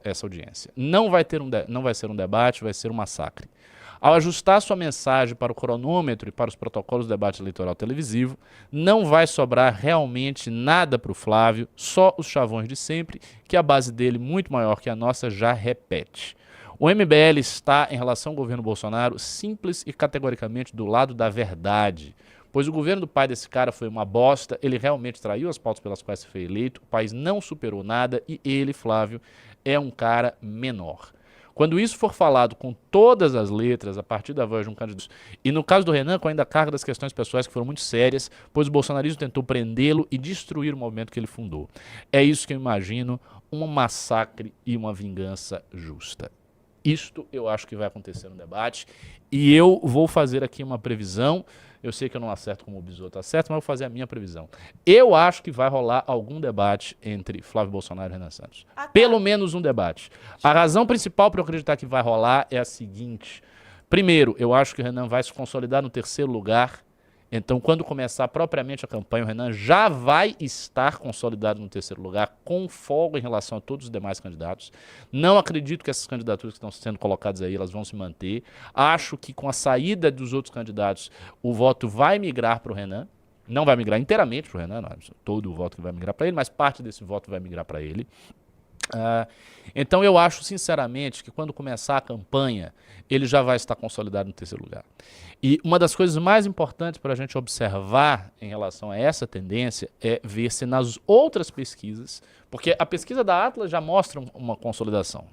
essa audiência. Não vai ser um debate, vai ser um massacre. Ao ajustar sua mensagem para o cronômetro e para os protocolos do debate eleitoral televisivo, não vai sobrar realmente nada para o Flávio, só os chavões de sempre, que a base dele, muito maior que a nossa, já repete. O MBL está, em relação ao governo Bolsonaro, simples e categoricamente do lado da verdade. Pois o governo do pai desse cara foi uma bosta, ele realmente traiu as pautas pelas quais foi eleito, o país não superou nada e ele, Flávio, é um cara menor. Quando isso for falado com todas as letras, a partir da voz de um candidato, e no caso do Renan, com ainda a carga das questões pessoais que foram muito sérias, pois o bolsonarismo tentou prendê-lo e destruir o movimento que ele fundou. É isso que eu imagino, um massacre e uma vingança justa. Isto eu acho que vai acontecer no debate e eu vou fazer aqui uma previsão. Eu sei que eu não acerto como o Bisoto acerta, mas eu vou fazer a minha previsão. Eu acho que vai rolar algum debate entre Flávio Bolsonaro e Renan Santos. Pelo menos um debate. A razão principal para eu acreditar que vai rolar é a seguinte. Primeiro, eu acho que o Renan vai se consolidar no terceiro lugar. Então, quando começar propriamente a campanha, o Renan já vai estar consolidado no terceiro lugar, com folga em relação a todos os demais candidatos. Não acredito que essas candidaturas que estão sendo colocadas aí, elas vão se manter. Acho que com a saída dos outros candidatos, o voto vai migrar para o Renan. Não vai migrar inteiramente para o Renan, não é todo o voto que vai migrar para ele, mas parte desse voto vai migrar para ele. Então eu acho sinceramente que quando começar a campanha ele já vai estar consolidado no terceiro lugar. E uma das coisas mais importantes para a gente observar em relação a essa tendência é ver se nas outras pesquisas, porque a pesquisa da Atlas já mostra uma consolidação.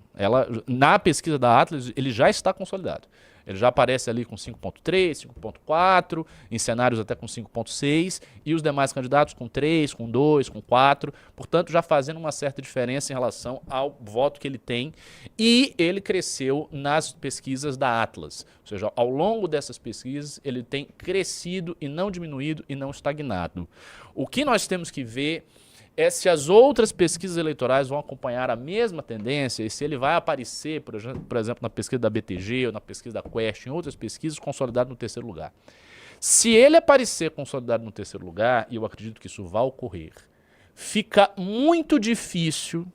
Na pesquisa da Atlas ele já está consolidado. Ele já aparece ali com 5.3, 5.4, em cenários até com 5.6, e os demais candidatos com 3, com 2, com 4, portanto já fazendo uma certa diferença em relação ao voto que ele tem, e ele cresceu nas pesquisas da Atlas, ou seja, ao longo dessas pesquisas ele tem crescido e não diminuído e não estagnado. O que nós temos que ver é se as outras pesquisas eleitorais vão acompanhar a mesma tendência e se ele vai aparecer, por exemplo, na pesquisa da BTG ou na pesquisa da Quest, em outras pesquisas, consolidado no terceiro lugar. Se ele aparecer consolidado no terceiro lugar, e eu acredito que isso vai ocorrer, fica muito difícil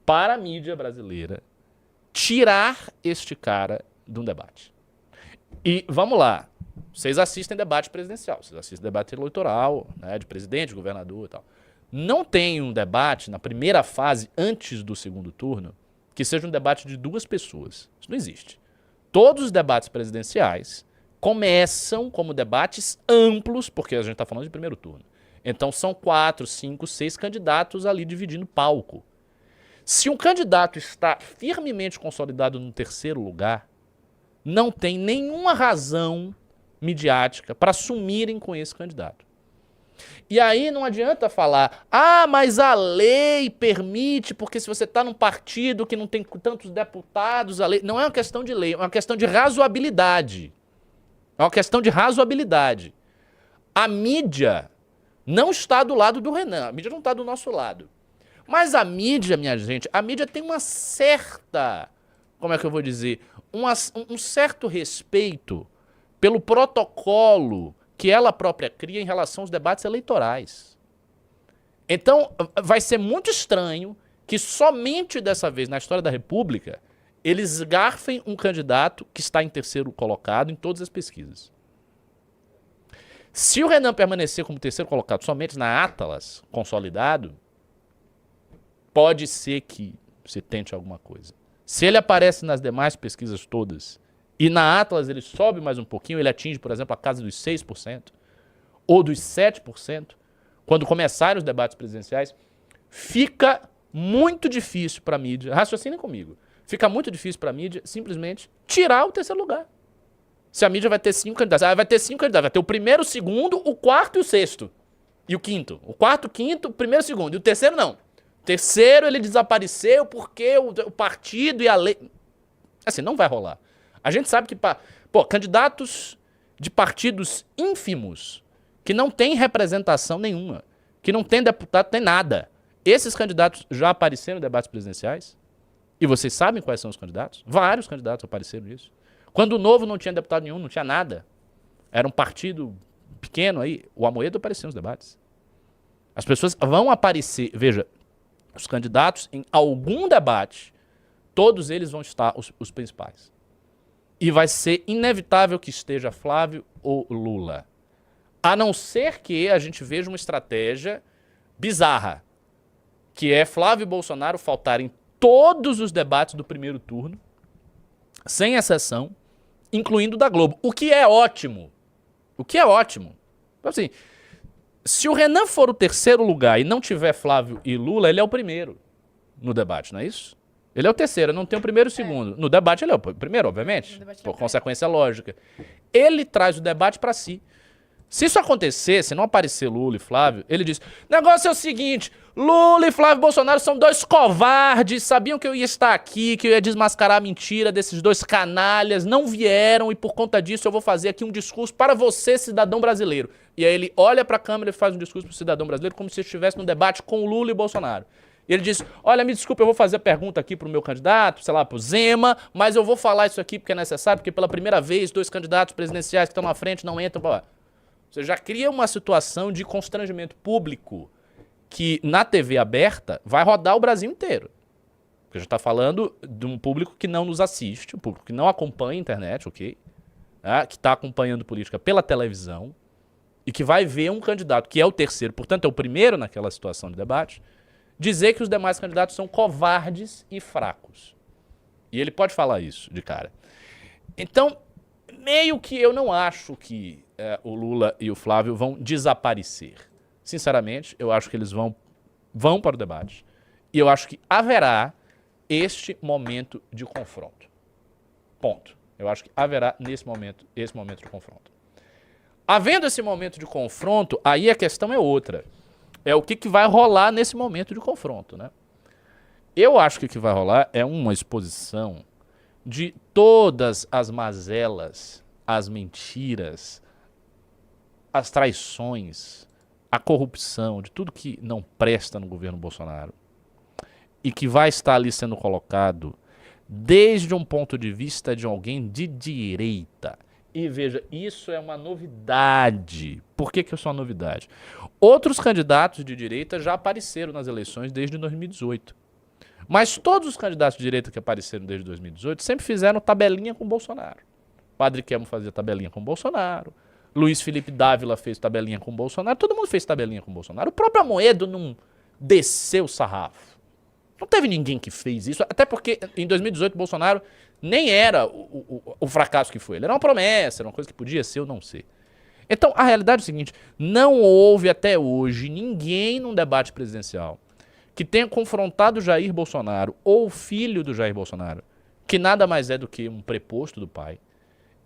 para a mídia brasileira tirar este cara de um debate. E vamos lá. Vocês assistem debate presidencial, vocês assistem debate eleitoral, né, de presidente, de governador e tal. Não tem um debate na primeira fase, antes do segundo turno, que seja um debate de duas pessoas. Isso não existe. Todos os debates presidenciais começam como debates amplos, porque a gente está falando de primeiro turno. Então são 4, 5, 6 candidatos ali dividindo palco. Se um candidato está firmemente consolidado no terceiro lugar, não tem nenhuma razão midiática para sumirem com esse candidato. E aí não adianta falar, mas a lei permite, porque se você está num partido que não tem tantos deputados, a lei... Não é uma questão de lei, é uma questão de razoabilidade. É uma questão de razoabilidade. A mídia não está do lado do Renan, a mídia não está do nosso lado. Mas a mídia, minha gente, a mídia tem uma certa, como é que eu vou dizer, um certo respeito pelo protocolo que ela própria cria em relação aos debates eleitorais. Então, vai ser muito estranho que somente dessa vez, na história da República, eles garfem um candidato que está em terceiro colocado em todas as pesquisas. Se o Renan permanecer como terceiro colocado somente na Atlas, consolidado, pode ser que se tente alguma coisa. Se ele aparece nas demais pesquisas todas, e na Atlas ele sobe mais um pouquinho, ele atinge, por exemplo, a casa dos 6%, ou dos 7%, quando começarem os debates presidenciais, fica muito difícil para a mídia, raciocinem comigo, fica muito difícil para a mídia simplesmente tirar o terceiro lugar. Se a mídia vai ter 5 candidatos, vai ter 5 candidatos, vai ter o primeiro, o segundo, o quarto e o sexto. E o quinto. O quarto, o quinto, o primeiro e o segundo. E o terceiro não. O terceiro ele desapareceu porque o partido e a lei... Assim, não vai rolar. A gente sabe que, candidatos de partidos ínfimos, que não têm representação nenhuma, que não tem deputado, tem nada. Esses candidatos já apareceram em debates presidenciais? E vocês sabem quais são os candidatos? Vários candidatos apareceram nisso. Quando o Novo não tinha deputado nenhum, não tinha nada. Era um partido pequeno aí. O Amoedo apareceu nos debates. As pessoas vão aparecer. Veja, Os candidatos em algum debate, todos eles vão estar os principais. E vai ser inevitável que esteja Flávio ou Lula. A não ser que a gente veja uma estratégia bizarra, que é Flávio e Bolsonaro faltarem todos os debates do primeiro turno, sem exceção, incluindo o da Globo. O que é ótimo. O que é ótimo. Então, assim, se o Renan for o terceiro lugar e não tiver Flávio e Lula, ele é o primeiro no debate, não é isso? Ele é o terceiro, não tem o primeiro e o segundo. No debate ele é o primeiro, obviamente, por consequência lógica. Ele traz o debate para si. Se isso acontecer, se não aparecer Lula e Flávio, ele diz, o negócio é o seguinte, Lula e Flávio Bolsonaro são dois covardes, sabiam que eu ia estar aqui, que eu ia desmascarar a mentira desses dois canalhas, não vieram e por conta disso eu vou fazer aqui um discurso para você, cidadão brasileiro. E aí ele olha para a câmera e faz um discurso para o cidadão brasileiro como se estivesse num debate com Lula e Bolsonaro. E ele diz, olha, me desculpa, eu vou fazer a pergunta aqui pro meu candidato, sei lá, pro Zema, mas eu vou falar isso aqui porque é necessário, porque pela primeira vez dois candidatos presidenciais que estão na frente não entram pra lá. Você já cria uma situação de constrangimento público que na TV aberta vai rodar o Brasil inteiro. Porque já está falando de um público que não nos assiste, um público que não acompanha a internet, ok? Que está acompanhando política pela televisão e que vai ver um candidato que é o terceiro, portanto é o primeiro naquela situação de debate, dizer que os demais candidatos são covardes e fracos. E ele pode falar isso de cara. Então, meio que eu não acho que o Lula e o Flávio vão desaparecer. Sinceramente, eu acho que eles vão para o debate. E eu acho que haverá este momento de confronto. Ponto. Eu acho que haverá esse momento de confronto. Havendo esse momento de confronto, aí a questão é outra. É o que vai rolar nesse momento de confronto, né? Eu acho que o que vai rolar é uma exposição de todas as mazelas, as mentiras, as traições, a corrupção, de tudo que não presta no governo Bolsonaro e que vai estar ali sendo colocado desde um ponto de vista de alguém de direita. E veja, isso é uma novidade. Por que isso é uma novidade? Outros candidatos de direita já apareceram nas eleições desde 2018. Mas todos os candidatos de direita que apareceram desde 2018 sempre fizeram tabelinha com Bolsonaro. Padre Quemo fazia tabelinha com Bolsonaro. Luiz Felipe Dávila fez tabelinha com Bolsonaro. Todo mundo fez tabelinha com Bolsonaro. O próprio Amoedo não desceu o sarrafo. Não teve ninguém que fez isso. Até porque em 2018 Bolsonaro nem era o fracasso que foi. Ele era uma promessa, era uma coisa que podia ser ou não ser. Então a realidade é o seguinte, não houve até hoje ninguém num debate presidencial que tenha confrontado Jair Bolsonaro ou o filho do Jair Bolsonaro, que nada mais é do que um preposto do pai,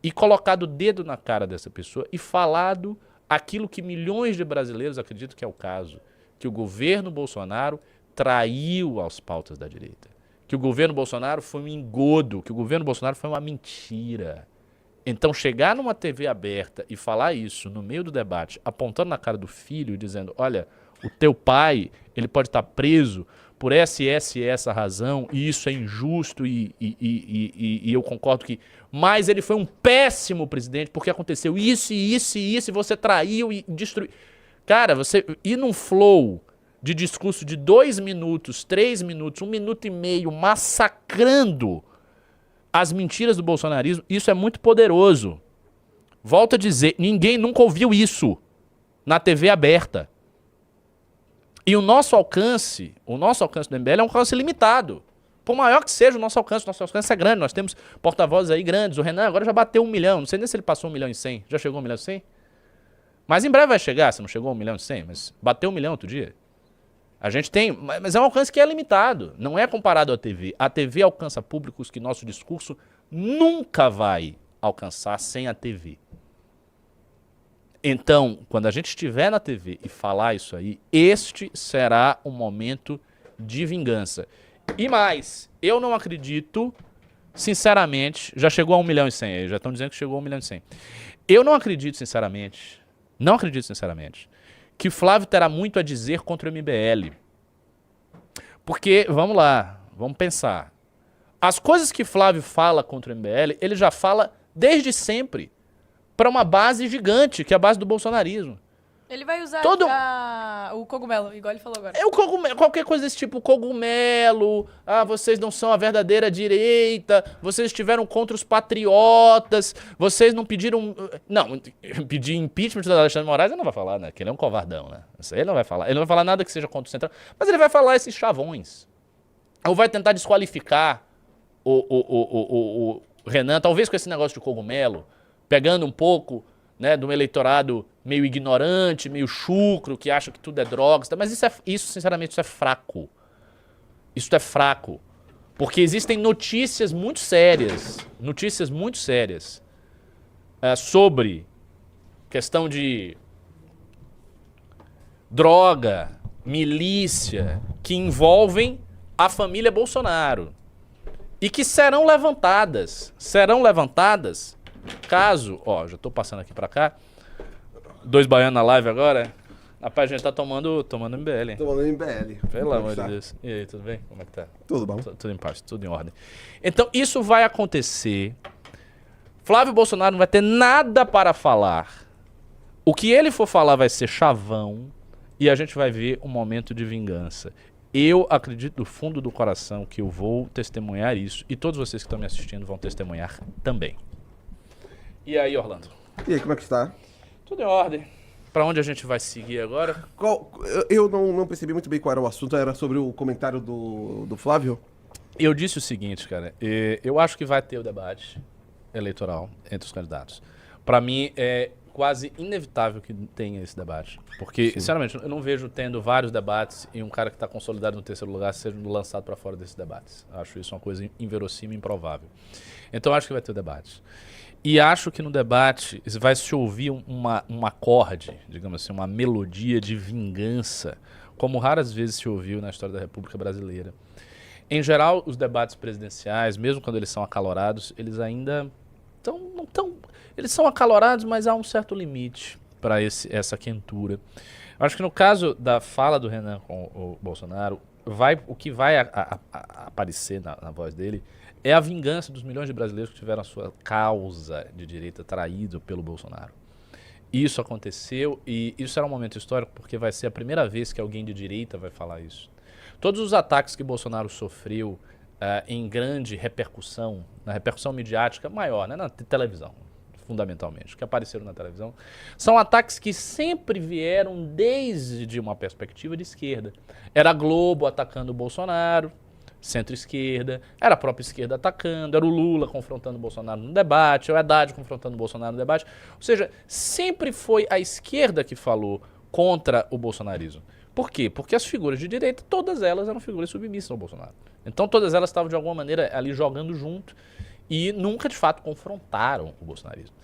e colocado o dedo na cara dessa pessoa e falado aquilo que milhões de brasileiros acreditam que é o caso, que o governo Bolsonaro traiu as pautas da direita, que o governo Bolsonaro foi um engodo, que o governo Bolsonaro foi uma mentira. Então chegar numa TV aberta e falar isso no meio do debate, apontando na cara do filho e dizendo, olha, o teu pai, ele pode estar preso por essa e essa razão, e isso é injusto, e eu concordo que... Mas ele foi um péssimo presidente, porque aconteceu isso, e você traiu e destruiu... Cara, você ir num flow de discurso de 2 minutos, 3 minutos, 1 minuto e meio, massacrando as mentiras do bolsonarismo, isso é muito poderoso. Volto a dizer, ninguém nunca ouviu isso na TV aberta. E o nosso alcance do MBL é um alcance limitado. Por maior que seja o nosso alcance é grande. Nós temos porta-vozes aí grandes. O Renan agora já bateu 1 milhão. Não sei nem se ele passou 1.100.000. Já chegou a 1.100.000? Mas em breve vai chegar, se não chegou a 1.100.000. Mas bateu 1 milhão outro dia. A gente tem, mas é um alcance que é limitado. Não é comparado à TV. A TV alcança públicos que nosso discurso nunca vai alcançar sem a TV. Então, quando a gente estiver na TV e falar isso aí, este será um momento de vingança. E mais, eu não acredito, sinceramente, já chegou a 1.100.000, já estão dizendo que chegou a 1.100.000. Eu não acredito, sinceramente, que Flávio terá muito a dizer contra o MBL. Porque, vamos lá, vamos pensar. As coisas que Flávio fala contra o MBL, ele já fala desde sempre para uma base gigante, que é a base do bolsonarismo. Ele vai usar o cogumelo, igual ele falou agora. É o cogumelo, qualquer coisa desse tipo, cogumelo, vocês não são a verdadeira direita, vocês estiveram contra os patriotas, vocês não pediram... Não, pedir impeachment do Alexandre de Moraes ele não vai falar, né? Que ele é um covardão, né? Isso aí ele não vai falar. Ele não vai falar nada que seja contra o Centrão, mas ele vai falar esses chavões. Ou vai tentar desqualificar o Renan, talvez com esse negócio de cogumelo, pegando um pouco, né, de um eleitorado meio ignorante, meio chucro, que acha que tudo é drogas, mas isso sinceramente, isso é fraco. Isso é fraco. Porque existem notícias muito sérias sobre questão de droga, milícia, que envolvem a família Bolsonaro. E que serão levantadas caso, ó, já tô passando aqui pra cá, 2 baianos na live agora, rapaz, a gente tá tomando MBL, hein? Tomando MBL. Pelo amor de Deus. E aí, tudo bem? Como é que tá? Tudo bom. Tudo em paz, tudo em ordem. Então, isso vai acontecer. Flávio Bolsonaro não vai ter nada para falar. O que ele for falar vai ser chavão e a gente vai ver um momento de vingança. Eu acredito do fundo do coração que eu vou testemunhar isso e todos vocês que estão me assistindo vão testemunhar também. E aí, Orlando? E aí, como é que está? Tudo em ordem. Pra onde a gente vai seguir agora? Eu não percebi muito bem qual era o assunto, era sobre o comentário do Flávio? Eu disse o seguinte, cara, eu acho que vai ter o debate eleitoral entre os candidatos. Pra mim, é quase inevitável que tenha esse debate. Porque, sinceramente, eu não vejo tendo vários debates e um cara que está consolidado no terceiro lugar seja lançado para fora desses debates. Acho isso uma coisa inverossímil e improvável. Então, acho que vai ter o debate. E acho que no debate vai se ouvir um acorde, digamos assim, uma melodia de vingança, como raras vezes se ouviu na história da República Brasileira. Em geral, os debates presidenciais, mesmo quando eles são acalorados, eles ainda eles são acalorados, mas há um certo limite para essa quentura. Acho que no caso da fala do Renan com o Bolsonaro, o que vai aparecer na voz dele é a vingança dos milhões de brasileiros que tiveram a sua causa de direita traído pelo Bolsonaro. Isso aconteceu e isso era um momento histórico porque vai ser a primeira vez que alguém de direita vai falar isso. Todos os ataques que Bolsonaro sofreu em grande repercussão, na repercussão midiática maior, né, na televisão, fundamentalmente, que apareceram na televisão, são ataques que sempre vieram desde uma perspectiva de esquerda. Era a Globo atacando o Bolsonaro, centro-esquerda, era a própria esquerda atacando, era o Lula confrontando o Bolsonaro no debate, era o Haddad confrontando o Bolsonaro no debate. Ou seja, sempre foi a esquerda que falou contra o bolsonarismo. Por quê? Porque as figuras de direita, todas elas eram figuras submissas ao Bolsonaro. Então todas elas estavam de alguma maneira ali jogando junto e nunca de fato confrontaram o bolsonarismo.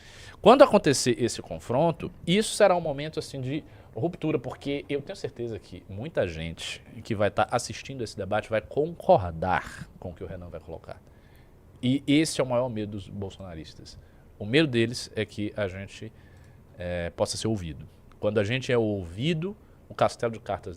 Quando acontecer esse confronto, isso será um momento assim de ruptura, porque eu tenho certeza que muita gente que vai estar assistindo esse debate vai concordar com o que o Renan vai colocar. E esse é o maior medo dos bolsonaristas. O medo deles é que a gente possa ser ouvido. Quando a gente é ouvido, o castelo de cartas